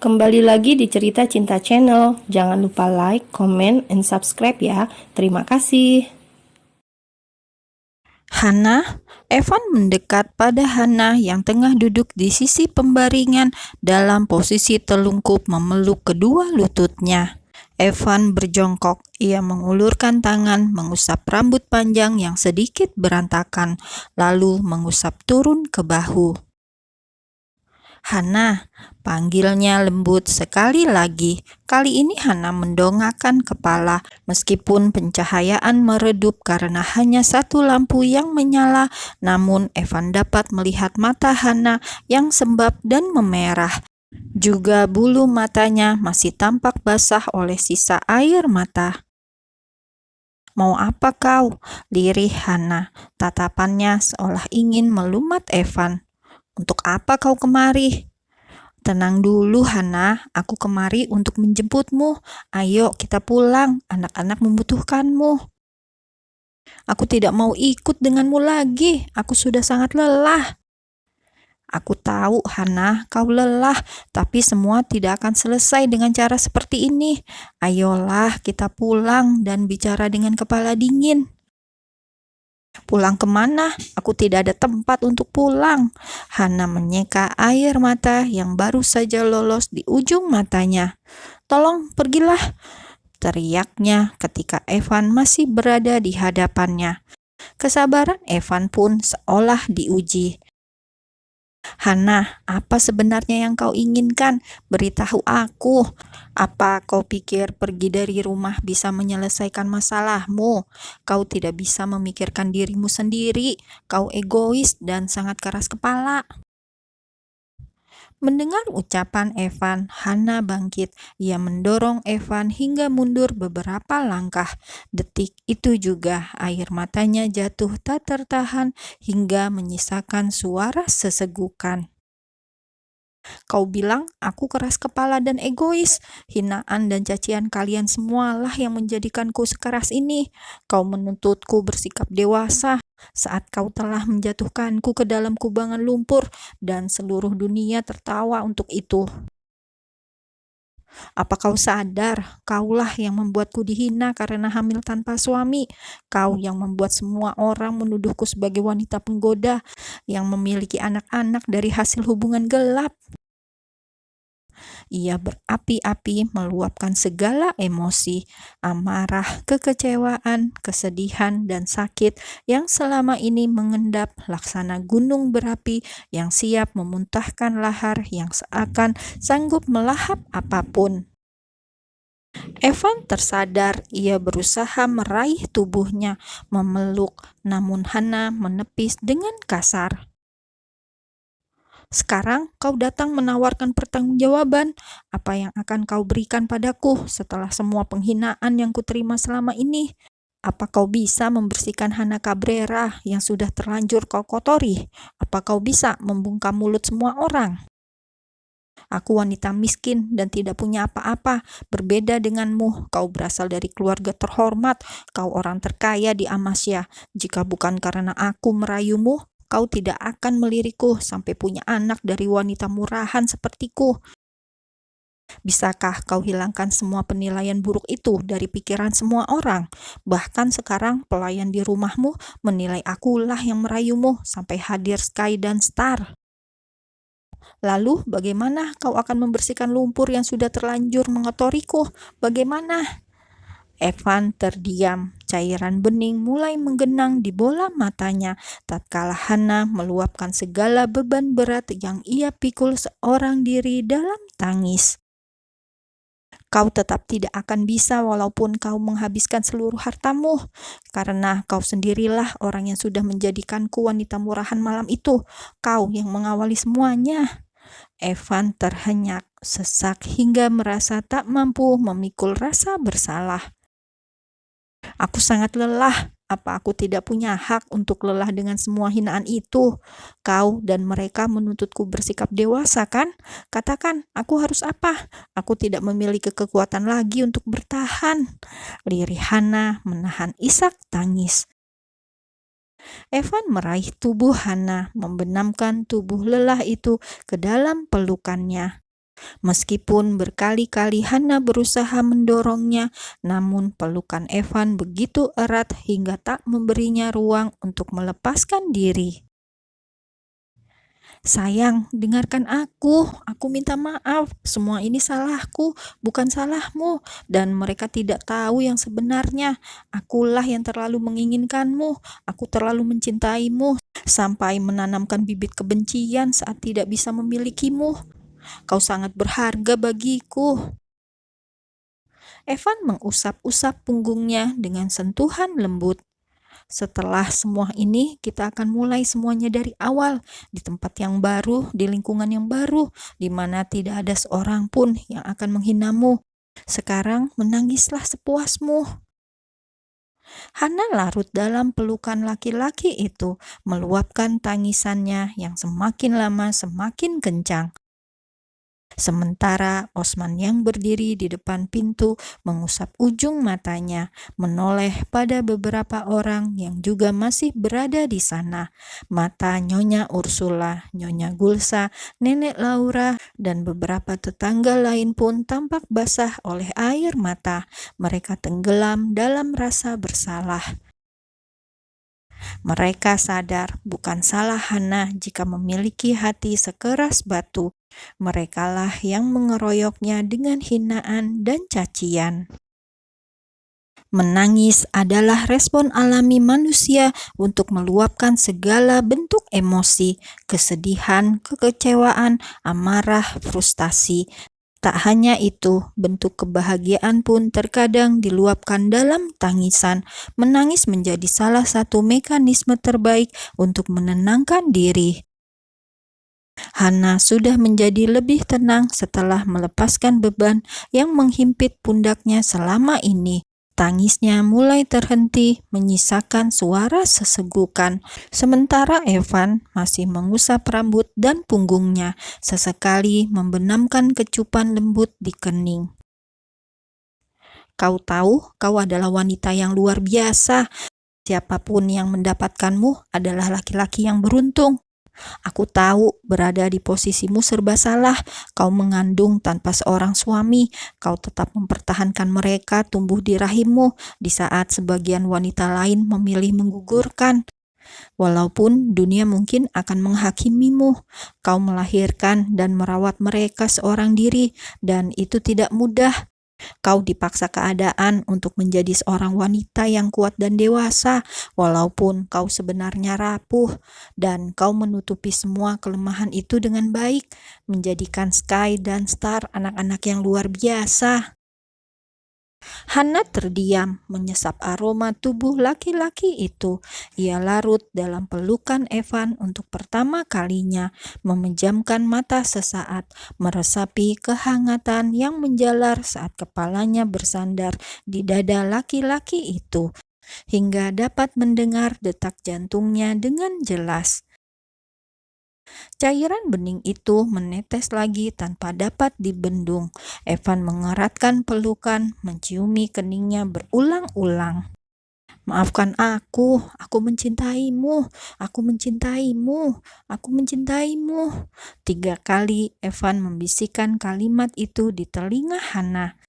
Kembali lagi di Cerita Cinta Channel. Jangan lupa like, comment, and subscribe ya. Terima kasih. Hana, Evan mendekat pada Hana yang tengah duduk di sisi pembaringan dalam posisi telungkup memeluk kedua lututnya. Evan berjongkok. Ia mengulurkan tangan mengusap rambut panjang yang sedikit berantakan, lalu mengusap turun ke bahu. Hana, panggilnya lembut sekali lagi. Kali ini Hana mendongakkan kepala meskipun pencahayaan meredup karena hanya satu lampu yang menyala, namun Evan dapat melihat mata Hana yang sembab dan memerah. Juga bulu matanya masih tampak basah oleh sisa air mata. "Mau apa kau?" lirih Hana. Tatapannya seolah ingin melumat Evan. "Untuk apa kau kemari?" "Tenang dulu, Hana. Aku kemari untuk menjemputmu. Ayo, kita pulang. Anak-anak membutuhkanmu." "Aku tidak mau ikut denganmu lagi. Aku sudah sangat lelah." "Aku tahu, Hana, kau lelah, tapi semua tidak akan selesai dengan cara seperti ini. Ayolah, kita pulang dan bicara dengan kepala dingin." "Pulang kemana? Aku tidak ada tempat untuk pulang." Hana menyeka air mata yang baru saja lolos di ujung matanya. "Tolong pergilah," teriaknya ketika Evan masih berada di hadapannya. Kesabaran Evan pun seolah diuji. "Hana, apa sebenarnya yang kau inginkan? Beritahu aku. Apa kau pikir pergi dari rumah bisa menyelesaikan masalahmu? Kau tidak bisa memikirkan dirimu sendiri. Kau egois dan sangat keras kepala." Mendengar ucapan Evan, Hana bangkit. Ia mendorong Evan hingga mundur beberapa langkah. Detik itu juga air matanya jatuh tak tertahan hingga menyisakan suara sesegukan. "Kau bilang aku keras kepala dan egois. Hinaan dan cacian kalian semualah yang menjadikanku sekeras ini. Kau menuntutku bersikap dewasa saat kau telah menjatuhkanku ke dalam kubangan lumpur, dan seluruh dunia tertawa untuk itu. Apa kau sadar, kaulah yang membuatku dihina karena hamil tanpa suami. Kau yang membuat semua orang menuduhku sebagai wanita penggoda yang memiliki anak-anak dari hasil hubungan gelap." Ia berapi-api meluapkan segala emosi, amarah, kekecewaan, kesedihan, dan sakit yang selama ini mengendap laksana gunung berapi yang siap memuntahkan lahar yang seakan sanggup melahap apapun. Evan tersadar. Ia berusaha meraih tubuhnya, memeluk, namun Hana menepis dengan kasar. "Sekarang kau datang menawarkan pertanggungjawaban. Apa yang akan kau berikan padaku setelah semua penghinaan yang kuterima selama ini? Apa kau bisa membersihkan Hana Cabrera yang sudah terlanjur kau kotori? Apa kau bisa membungkam mulut semua orang? Aku wanita miskin dan tidak punya apa-apa. Berbeda denganmu, kau berasal dari keluarga terhormat. Kau orang terkaya di Amasya. Jika bukan karena aku merayumu, kau tidak akan melirikku sampai punya anak dari wanita murahan sepertiku. Bisakah kau hilangkan semua penilaian buruk itu dari pikiran semua orang? Bahkan sekarang pelayan di rumahmu menilai akulah yang merayumu sampai hadir Sky dan Star. Lalu bagaimana kau akan membersihkan lumpur yang sudah terlanjur mengotoriku? Bagaimana?" Evan terdiam. Cairan bening mulai menggenang di bola matanya tatkala Hana meluapkan segala beban berat yang ia pikul seorang diri dalam tangis. "Kau tetap tidak akan bisa walaupun kau menghabiskan seluruh hartamu, karena kau sendirilah orang yang sudah menjadikanku wanita murahan malam itu. Kau yang mengawali semuanya." Evan terhenyak, sesak hingga merasa tak mampu memikul rasa bersalah. "Aku sangat lelah. Apa aku tidak punya hak untuk lelah dengan semua hinaan itu? Kau dan mereka menuntutku bersikap dewasa, kan? Katakan, aku harus apa? Aku tidak memiliki kekuatan lagi untuk bertahan." Lirih Hana menahan isak tangis. Evan meraih tubuh Hana, membenamkan tubuh lelah itu ke dalam pelukannya. Meskipun berkali-kali Hana berusaha mendorongnya, namun pelukan Evan begitu erat hingga tak memberinya ruang untuk melepaskan diri. "Sayang, dengarkan aku minta maaf, semua ini salahku, bukan salahmu, dan mereka tidak tahu yang sebenarnya. Akulah yang terlalu menginginkanmu, aku terlalu mencintaimu, sampai menanamkan bibit kebencian saat tidak bisa memilikimu. Kau sangat berharga bagiku." Evan mengusap-usap punggungnya dengan sentuhan lembut. "Setelah semua ini, kita akan mulai semuanya dari awal, di tempat yang baru, di lingkungan yang baru, di mana tidak ada seorang pun yang akan menghinamu. Sekarang menangislah sepuasmu." Hana larut dalam pelukan laki-laki itu, meluapkan tangisannya yang semakin lama semakin kencang. Sementara Osman yang berdiri di depan pintu mengusap ujung matanya, menoleh pada beberapa orang yang juga masih berada di sana. Mata Nyonya Ursula, Nyonya Gulsa, Nenek Laura, dan beberapa tetangga lain pun tampak basah oleh air mata. Mereka tenggelam dalam rasa bersalah. Mereka sadar bukan salah Hana jika memiliki hati sekeras batu. Merekalah yang mengeroyoknya dengan hinaan dan cacian. Menangis adalah respon alami manusia untuk meluapkan segala bentuk emosi, kesedihan, kekecewaan, amarah, frustasi. Tak hanya itu, bentuk kebahagiaan pun terkadang diluapkan dalam tangisan. Menangis menjadi salah satu mekanisme terbaik untuk menenangkan diri. Hana sudah menjadi lebih tenang setelah melepaskan beban yang menghimpit pundaknya selama ini. Tangisnya mulai terhenti, menyisakan suara sesegukan. Sementara Evan masih mengusap rambut dan punggungnya, sesekali membenamkan kecupan lembut di kening. "Kau tahu, kau adalah wanita yang luar biasa. Siapapun yang mendapatkanmu adalah laki-laki yang beruntung. Aku tahu berada di posisimu serba salah. Kau mengandung tanpa seorang suami. Kau tetap mempertahankan mereka tumbuh di rahimmu di saat sebagian wanita lain memilih menggugurkan. Walaupun dunia mungkin akan menghakimimu, kau melahirkan dan merawat mereka seorang diri, dan itu tidak mudah. Kau dipaksa keadaan untuk menjadi seorang wanita yang kuat dan dewasa, walaupun kau sebenarnya rapuh, dan kau menutupi semua kelemahan itu dengan baik, menjadikan Sky dan Star anak-anak yang luar biasa." Hana terdiam, menyesap aroma tubuh laki-laki itu. Ia larut dalam pelukan Evan untuk pertama kalinya, memejamkan mata sesaat, meresapi kehangatan yang menjalar saat kepalanya bersandar di dada laki-laki itu, hingga dapat mendengar detak jantungnya dengan jelas. Cairan bening itu menetes lagi tanpa dapat dibendung. Evan mengeratkan pelukan, menciumi keningnya berulang-ulang. "Maafkan aku mencintaimu, aku mencintaimu, aku mencintaimu." 3 kali Evan membisikkan kalimat itu di telinga Hana,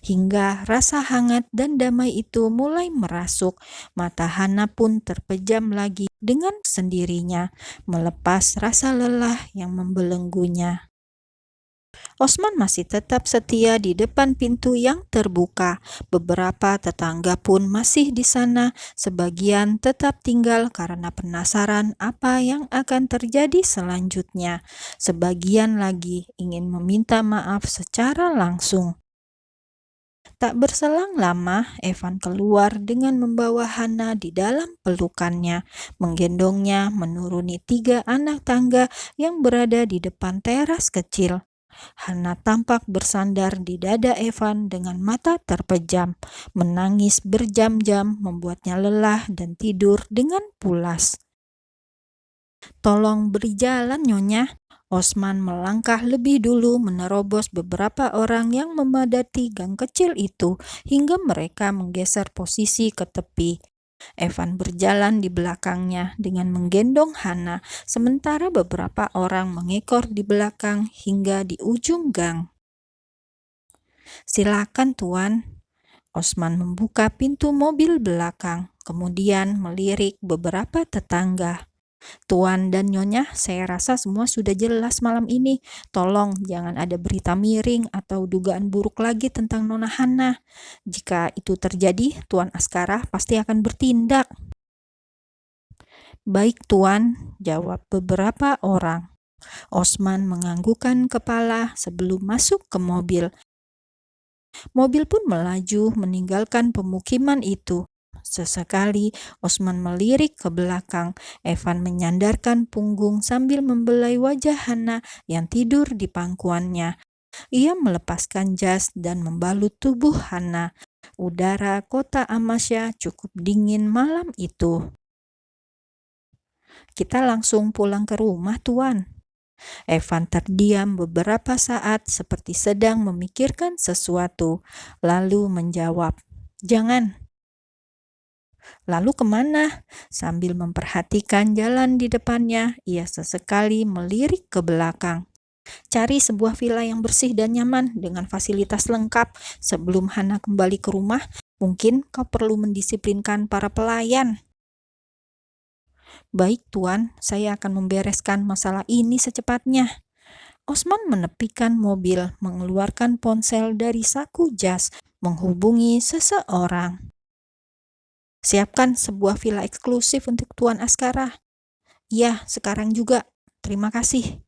hingga rasa hangat dan damai itu mulai merasuk. Mata Hana pun terpejam lagi dengan sendirinya, melepas rasa lelah yang membelenggunya. Osman masih tetap setia di depan pintu yang terbuka. Beberapa tetangga pun masih di sana, sebagian tetap tinggal karena penasaran apa yang akan terjadi selanjutnya. Sebagian lagi ingin meminta maaf secara langsung. Tak berselang lama, Evan keluar dengan membawa Hana di dalam pelukannya, menggendongnya menuruni 3 anak tangga yang berada di depan teras kecil. Hana tampak bersandar di dada Evan dengan mata terpejam. Menangis berjam-jam membuatnya lelah dan tidur dengan pulas. "Tolong beri jalan, Nyonya." Osman melangkah lebih dulu, menerobos beberapa orang yang memadati gang kecil itu hingga mereka menggeser posisi ke tepi. Evan berjalan di belakangnya dengan menggendong Hana, sementara beberapa orang mengekor di belakang hingga di ujung gang. "Silakan, Tuan." Osman membuka pintu mobil belakang, kemudian melirik beberapa tetangga. "Tuan dan Nyonya, saya rasa semua sudah jelas malam ini. Tolong jangan ada berita miring atau dugaan buruk lagi tentang Nona Hana. Jika itu terjadi, Tuan Askara pasti akan bertindak." "Baik, Tuan," jawab beberapa orang. Osman menganggukkan kepala sebelum masuk ke mobil. Mobil pun melaju meninggalkan pemukiman itu. Sesekali Osman melirik ke belakang. Evan menyandarkan punggung sambil membelai wajah Hana yang tidur di pangkuannya. Ia melepaskan jas dan membalut tubuh Hana. Udara kota Amasya cukup dingin malam itu. "Kita langsung pulang ke rumah, Tuan." Evan terdiam beberapa saat seperti sedang memikirkan sesuatu, lalu menjawab, "Jangan." "Lalu kemana?" Sambil memperhatikan jalan di depannya, ia sesekali melirik ke belakang. "Cari sebuah villa yang bersih dan nyaman dengan fasilitas lengkap. Sebelum Hana kembali ke rumah, mungkin kau perlu mendisiplinkan para pelayan." "Baik, Tuan, saya akan membereskan masalah ini secepatnya." Osman menepikan mobil, mengeluarkan ponsel dari saku jas, menghubungi seseorang. "Siapkan sebuah villa eksklusif untuk Tuan Askara." "Ya, sekarang juga. Terima kasih."